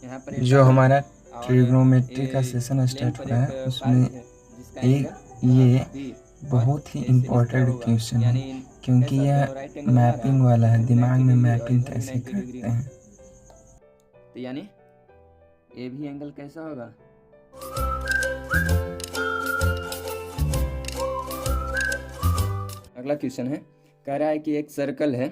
यहाँ पर ये जो तारीख है हमारा और ट्रिग्नोमेट्री का ये सेशन प्लेन स्टार्ट पर हुआ एक है उसमें पार्क है जिसका एक एंगल ये बी और बहुत ही ए से इस तरह इम्पोर्टेंट होगा, क्वेश्चन है, यानी क्योंकि कैसा यह दोनों राइट एंगल बना रहा है, मैपिंग वाला है, इधर भी दिमाग 90 में डिग्री और मैपिंग इधर भी कैसे 90 डिग्री करते है, हैं। तो यानी ए भी एंगल कैसा होगा। अगला क्वेश्चन है, कह रहा है कि एक सर्कल है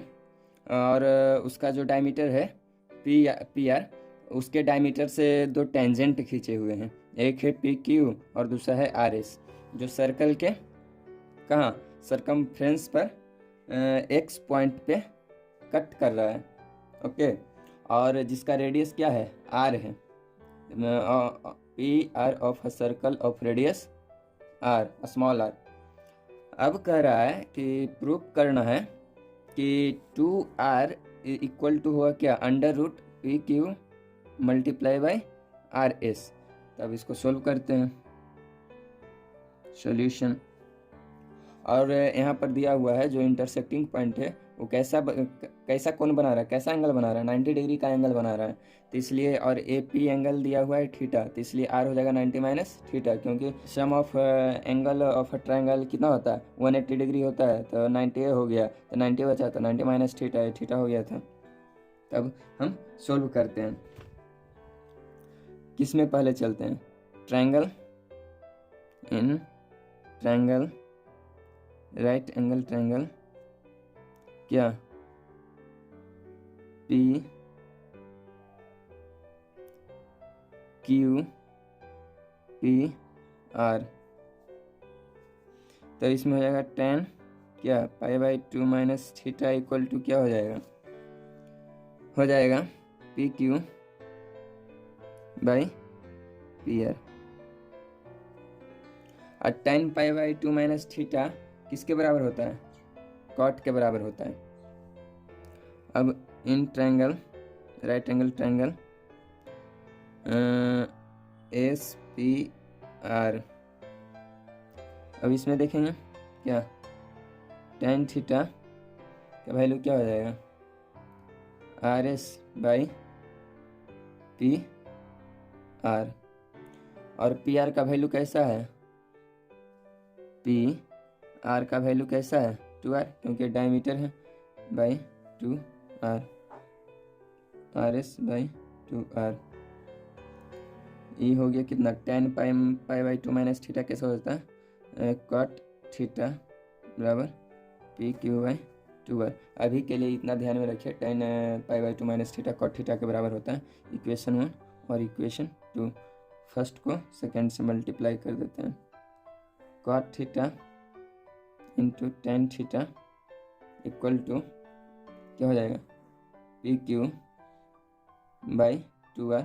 और उसका जो डायमीटर है पी आर, उसके डायमीटर से दो टेंजेंट खींचे हुए हैं, एक है पी क्यू और दूसरा है आर एस, जो सर्कल के कहाँ सरकमफ्रेंस पर एक्स पॉइंट पे कट कर रहा है, ओके, और जिसका रेडियस क्या है आर है, P R of a circle of radius R small R. अब कह रहा है कि प्रूफ करना है कि 2r इक्वल टू हुआ क्या under root P Q multiply by R S. तब इसको सोल्व करते हैं, सॉल्यूशन। और यहाँ पर दिया हुआ है जो इंटरसेक्टिंग पॉइंट है वो कैसा कोण बना रहा है, कैसा एंगल बना रहा है, 90 डिग्री का एंगल बना रहा है, तो इसलिए, और ए पी एंगल दिया हुआ है थीटा, तो इसलिए आर हो जाएगा 90 माइनस थीटा, क्योंकि sum of angle of a triangle कितना होता है 180 डिग्री होता है, तो 90 हो गया तो 90 बचा, तो 90 माइनस थीटा थीटा हो गया था। तब हम सोल्व करते हैं, किस में पहले चलते हैं, ट्रायंगल, इन ट्रायंगल, राइट एंगल ट्रायंगल, क्या पी क्यू पी आर, तो इसमें हो जाएगा टेन क्या pi by 2 minus theta equal to क्या हो जाएगा, हो जाएगा P Q by P R. और tan pi by 2 minus theta किसके बराबर होता है, कॉट के बराबर होता है। अब इन triangle, right angle triangle, S P R, अब इसमें देखेंगे क्या टेन थीटा का वैल्यू क्या हो जाएगा R S by P R, और पी आर का वैल्यू कैसा है, पी आर का वैल्यू कैसा है 2r, क्योंकि डायमीटर है, by 2r, R S by 2r। ये हो गया कितना, tan pi pi by 2 minus theta कैसा होता है कॉट थीटा बराबर पी क्यू बाई 2r। अभी के लिए इतना ध्यान में रखिए, tan pi by 2 minus theta cot theta के बराबर होता है। इक्वेशन 1 और इक्वेशन 2, फर्स्ट को सेकेंड से मल्टीप्लाई कर देते हैं, cot theta into tan theta equal to क्या हो जाएगा P Q by 2r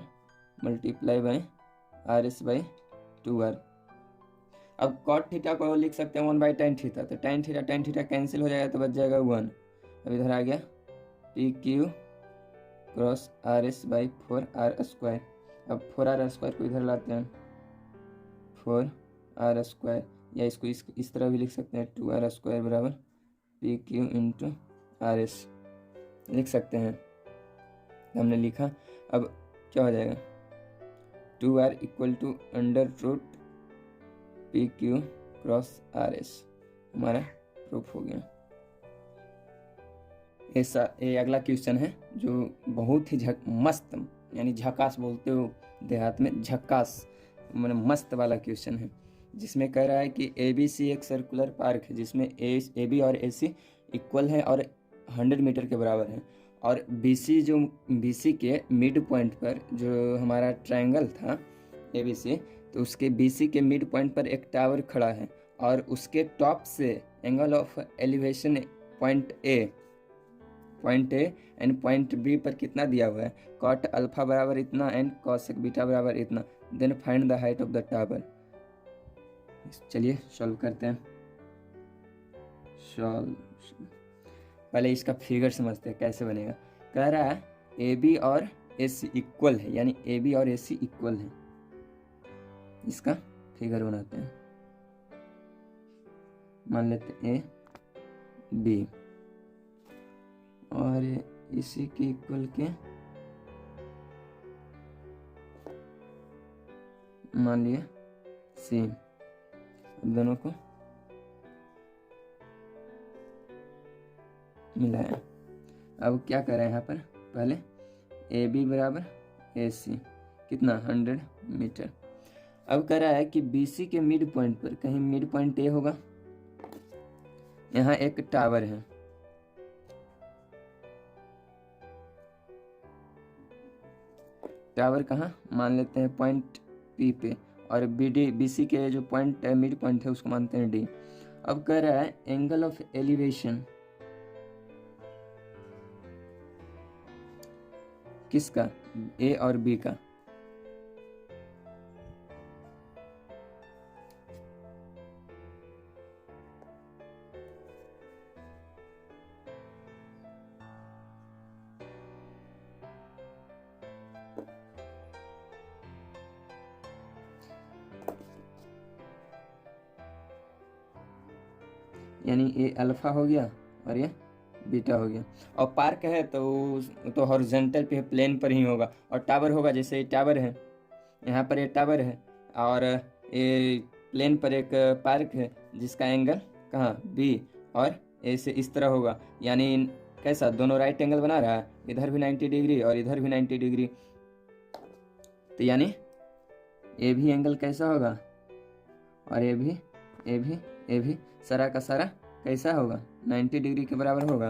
multiply by R S by 2r। अब कॉट थीटा को लिख सकते हैं 1 बाई टेन थीटा, तो टेन थीटा कैंसिल हो जाएगा तो बच जाएगा 1। अब इधर आ गया P Q cross R S by 4r square. अब 4r स्क्वायर को इधर लाते हैं, 4r स्क्वायर, या इसको इस तरह भी लिख सकते हैं 2r स्क्वायर बराबर P Q into R S लिख सकते हैं, हमने लिखा। अब क्या हो जाएगा 2r equal to under root P Q cross R S, हमारा प्रूफ हो गया। ऐसा ये अगला क्वेश्चन है जो बहुत ही मस्त, यानी झकास बोलते हो देहात में, झकास मैंने मस्त वाला क्वेश्चन है, जिसमें कह रहा है कि ए बी सी एक सर्कुलर पार्क है जिसमें ए बी और ए सी इक्वल है और 100 मीटर के बराबर है, और बी सी के मिड पॉइंट पर जो हमारा ट्रायंगल था ए बी सी, तो उसके बी सी के मिड पॉइंट पर एक टावर खड़ा है, और उसके टॉप से angle of elevation point A and point B पर कितना दिया हुआ है, कॉट अल्फा बराबर इतना एंड कॉसेक बीटा बराबर इतना, then find the height of the tower. चलिए सॉल्व करते हैं, सॉल्व। पहले इसका फिगर समझते हैं कैसे बनेगा। कह रहा है ए बी और ए सी इक्वल है, यानी ए बी और ए सी इक्वल है, इसका फिगर बनाते हैं। मान लेते ए बी और इसी के इक्वल के मान लिए सी। दोनों को मिलाया। अब क्या करें यहाँ पर, पहले ए बी बराबर ए सी, कितना 100 मीटर। अब कह रहा है कि बी सी के मिड पॉइंट पर, कहीं मिड पॉइंट ए होगा, यहाँ एक टावर है, टावर कहाँ मान लेते हैं पॉइंट पी पे, और बी डी बी सी के जो पॉइंट मिड पॉइंट है उसको मानते हैं डी। अब कह रहा है एंगल ऑफ एलिवेशन किसका, ए और बी का। यानी ये अल्फा हो गया और ये बीटा हो गया। और पार्क है तो हॉरिजॉन्टल पे प्लेन पर ही होगा, और टावर होगा, जैसे ये टावर है, यहाँ पर ये टावर है, और ये प्लेन पर एक पार्क है जिसका एंगल कहाँ बी, और ऐसे इस तरह होगा, यानी कैसा दोनों राइट एंगल बना रहा है, इधर भी 90 डिग्री और इधर भी 90 डिग्री। तो यानी ये भी एंगल कैसा होगा, और ये भी सारा का सारा कैसा होगा 90 डिग्री के बराबर होगा।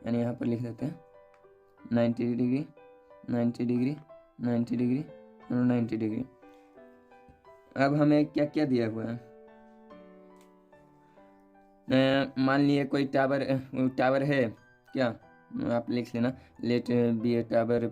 यानी यहाँ पर लिख देते हैं 90 डिग्री 90 डिग्री 90 डिग्री और 90 डिग्री। अब हमें क्या क्या दिया हुआ है, मान लिए कोई टावर है क्या, आप लिख लेना, let be a tower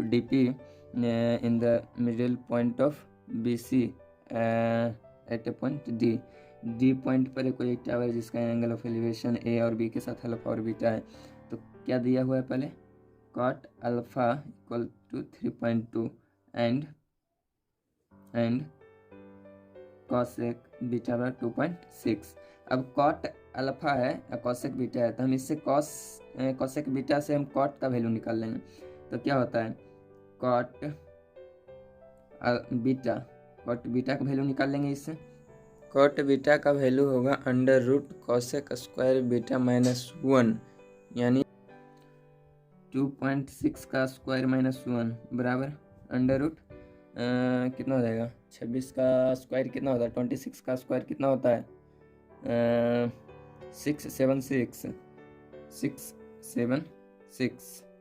DP in the middle point of B C at a point D. D point पर कोई एक टावर जिसका एंगल ऑफ एलिवेशन ए और बी के साथ अल्फा और बीटा है। तो क्या दिया हुआ है, पहले cot alpha equal to 3.2 and cosec beta बराबर 2.6। अब कॉट अल्फा है और कॉसेक बीटा है, तो हम इससे कॉसेक बीटा से हम कॉट का वैल्यू निकाल लेंगे। तो क्या होता है, कॉट बीटा का वैल्यू निकाल लेंगे इससे। कॉट बीटा का वैल्यू होगा under root cosec square beta -1, यानी 2.6 का स्क्वायर -1 बराबर अंडर रूट कितना हो जाएगा, 26 का स्क्वायर कितना होता है, 26 का स्क्वायर कितना होता है 676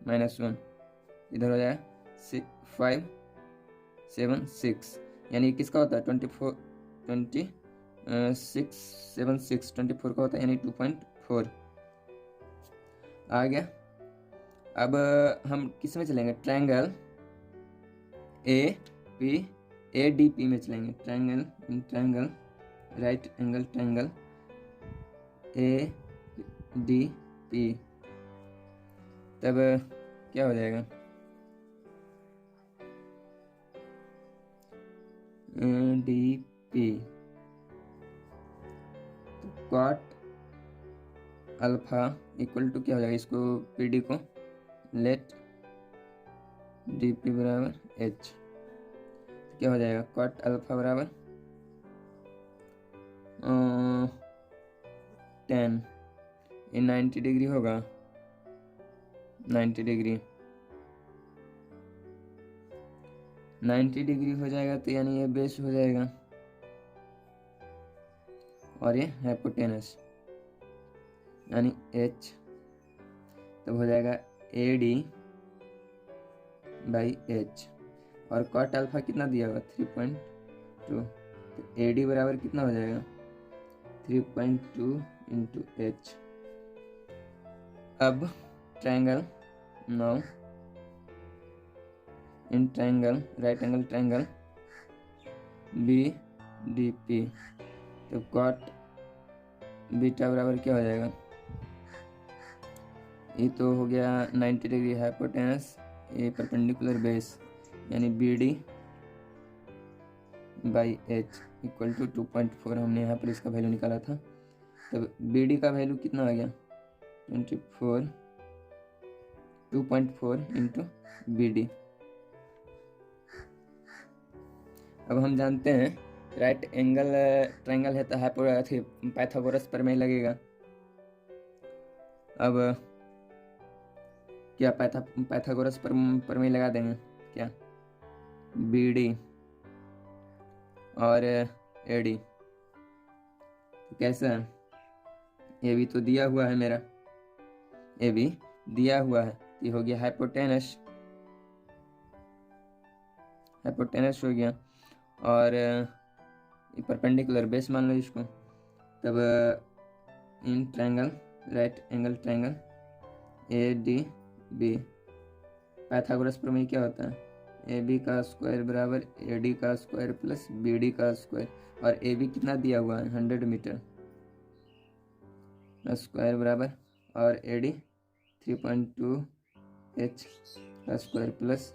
-1 इधर हो जाएगा 576, यानी किसका होता है 24 का होता है, यानी 2.4 आ गया। अब हम किस में चलेंगे, ट्रायंगल ADP में चलेंगे, triangle right angle triangle ADP। तब क्या हो जाएगा, ADP cot alpha equal to क्या हो जाएगा, इसको PD को लेट DP बराबर H। तो क्या हो जाएगा, कॉट अल्फा बराबर 10, ये 90 डिग्री होगा, 90 डिग्री हो जाएगा, तो यानी ये बेस हो जाएगा और ये हाइपोटेनस यानी H। तब हो जाएगा AD बाई H, और कॉट अल्फा कितना दिया हुआ 3.2, तो AD बराबर कितना हो जाएगा 3.2 इंटू H। अब triangle now in triangle right angle triangle BDP, तो कॉट बीटा बराबर क्या हो जाएगा, ये तो हो गया 90 डिग्री हाइपोटेनस, ये परपेंडिकुलर बेस, यानी BD by H equal to 2.4। हमने यहाँ पर इसका वैल्यू निकाला था, तब BD का वैल्यू कितना आ गया 2.4 इंटू BD, अब हम जानते हैं राइट एंगल ट्रायंगल है तो पाइथागोरस प्रमेय लगेगा। अब क्या पाइथागोरस प्रमेय लगा देंगे क्या, बी डी और ए डी। तो कैसा है, ए बी तो दिया हुआ है मेरा, ए बी दिया हुआ है, ये हो गया हाइपोटेनस हो गया, और परपेंडिकुलर बेस मान लो इसको। तब in triangle right angle triangle A D B, Pythagoras प्रमेय क्या होता है, ए बी का स्क्वायर बराबर ए डी का स्क्वायर प्लस बी डी का स्क्वायर, और ए बी कितना दिया हुआ है 100 मीटर, स्क्वायर बराबर, और ए डी 3.2 एच का स्क्वायर प्लस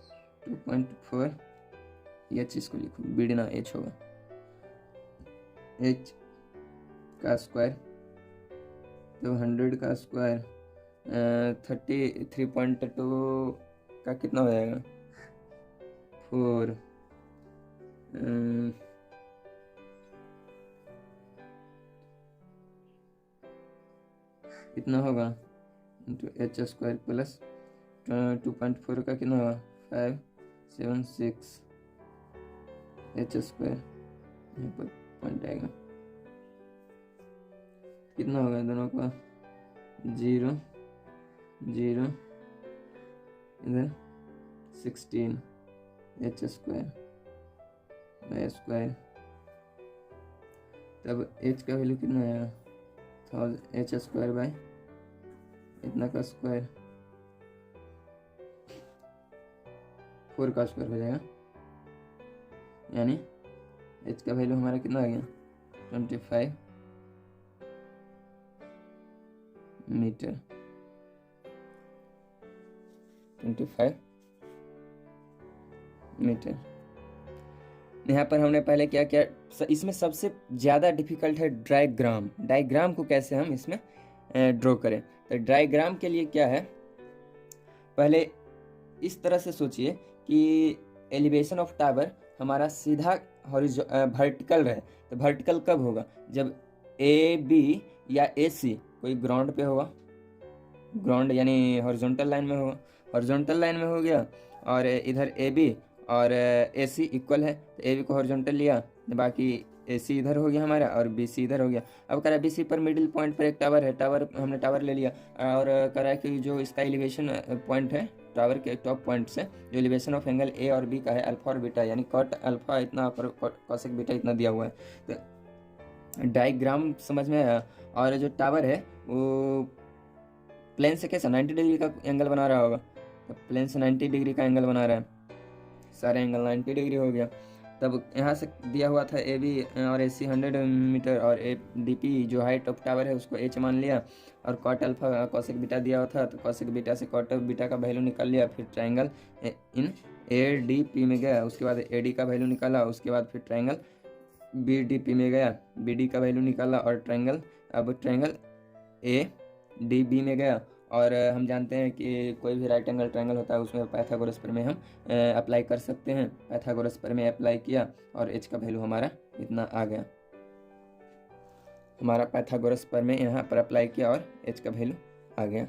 2.4 एच, इसको लिखो बी डी ना एच होगा, एच का स्क्वायर, तो 100 का स्क्वायर 33.2 का कितना हो जाएगा 4, कितना होगा इंटू एच स्क्वायर प्लस 2.4 का कितना होगा 576 एच स्क्वायर, यहाँ पर पॉइंट आएगा, कितना होगा दोनों का 0 0 इधर 16 एच स्क्वायर बाई स्क्वायर। तब एच का वैल्यू कितना आएगा एच स्क्वायर बाई इतना का स्क्वायर 4 का स्क्वायर हो जाएगा, यानी एच का वैल्यू हमारा कितना आ गया 25 मीटर, 25 मीटर। यहाँ पर हमने पहले क्या किया, इसमें सबसे ज़्यादा डिफिकल्ट है डायग्राम। डायग्राम को कैसे हम इसमें ड्रॉ करें, तो डायग्राम के लिए क्या है, पहले इस तरह से सोचिए कि एलिवेशन ऑफ टावर हमारा सीधा वर्टिकल रहे, तो वर्टिकल कब होगा, जब ए बी या ए सी कोई ग्राउंड पे होगा, ग्राउंड यानी हॉरिजॉन्टल लाइन में होगा, हॉरिजॉन्टल लाइन में हो गया, और इधर ए बी और ए सी इक्वल है, तो ए बी को हॉरिजॉन्टल लिया, बाकी ए सी इधर हो गया हमारा और बी सी इधर हो गया। अब कह रहा है बी सी पर मिडिल पॉइंट पर एक टावर है, टावर हमने टावर ले लिया, और कह रहा है कि जो इसका एलिवेशन पॉइंट है टावर के टॉप पॉइंट से, जो एलिवेशन ऑफ एंगल ए और बी का है अल्फा और बीटा, यानी कॉट अल्फा इतना और कॉसेक बीटा इतना दिया हुआ है। तो डायग्राम समझ में आया, और जो टावर है वो प्लेन से कैसा 90 डिग्री का एंगल बना रहा होगा, तो प्लेन से 90 डिग्री का एंगल बना रहा है, सारे एंगल 90 डिग्री हो गया। तब यहाँ से दिया हुआ था ए बी और ए सी 100 मीटर, और ए डी पी जो हाइट ऑफ टावर है उसको एच मान लिया, और कॉट अल्फा कॉसेक बीटा दिया हुआ था, तो कॉसेक बीटा से कॉट बीटा का वैल्यू निकाल लिया, फिर triangle in A D P में गया, उसके बाद ए डी का वैल्यू निकाला, उसके बाद फिर ट्रायंगल बी डी पी में गया, बी डी का वैल्यू निकाला, और ट्रायंगल अब ट्रायंगल ए डी बी में गया। और हम जानते हैं कि कोई भी राइट एंगल ट्रायंगल होता है उसमें पाइथागोरस प्रमेय हम अप्लाई कर सकते हैं। पाइथागोरस प्रमेय अप्लाई किया और एच का वैल्यू हमारा इतना आ गया, हमारा पाइथागोरस प्रमेय यहाँ पर अप्लाई किया और एच का वैल्यू आ गया।